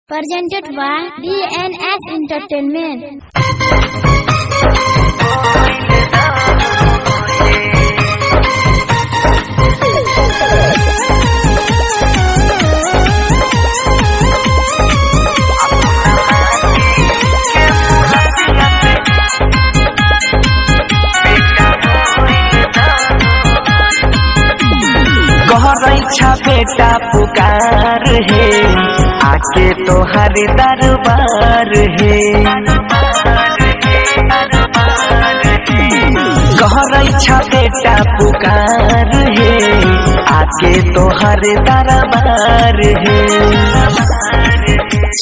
Presented by DNS Entertainment. गहरैछा बेटा पुकार है आके तोहर दरबार है। गहरैछा बेटा पुकार है आके तोहर दरबार है।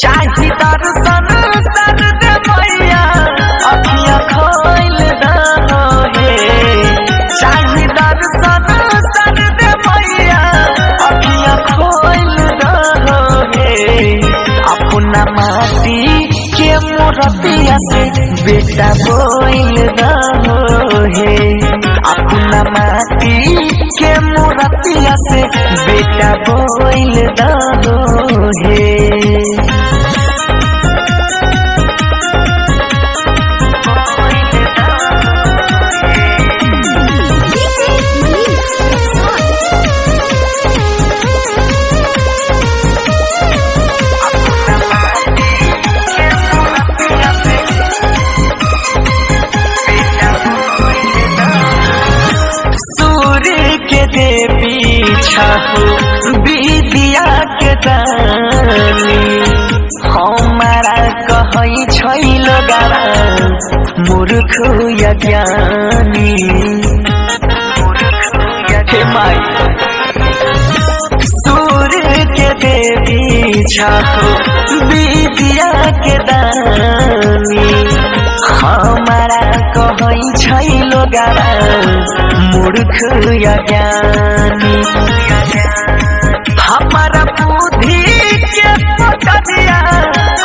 चाही दर्शन सर दे मैया अखियाँ खोल दे। चाही दर्शन सर दे मैया अखियाँ खोल दे। अपना माटी के मूर्तिया से बेटा बोल दे। अपना माटी के मूर्तिया से बेटा बोल दे। देवी छाहू विद्या के दानी हमारा कहई छैल गारा मूर्ख या ज्ञानी। हे माई सूर्य के देवी छाहू विद्या के दानी हमारा कहई छैल गारा मूर्ख या ज्ञानी। हमारा बुद्धि के पटरिया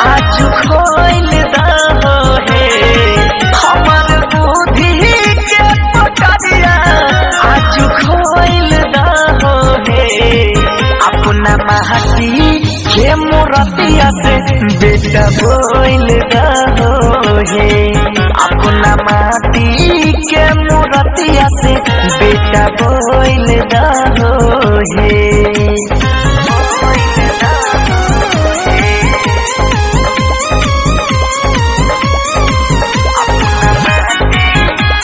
आज खोल दो है। हमारा बुद्धि के पटरिया आज खोल दो है। अपना माटी के मूर्तिया से बेटा बोल दो है। अपना माटी के मूर्तिया से बेटा बोल दो है।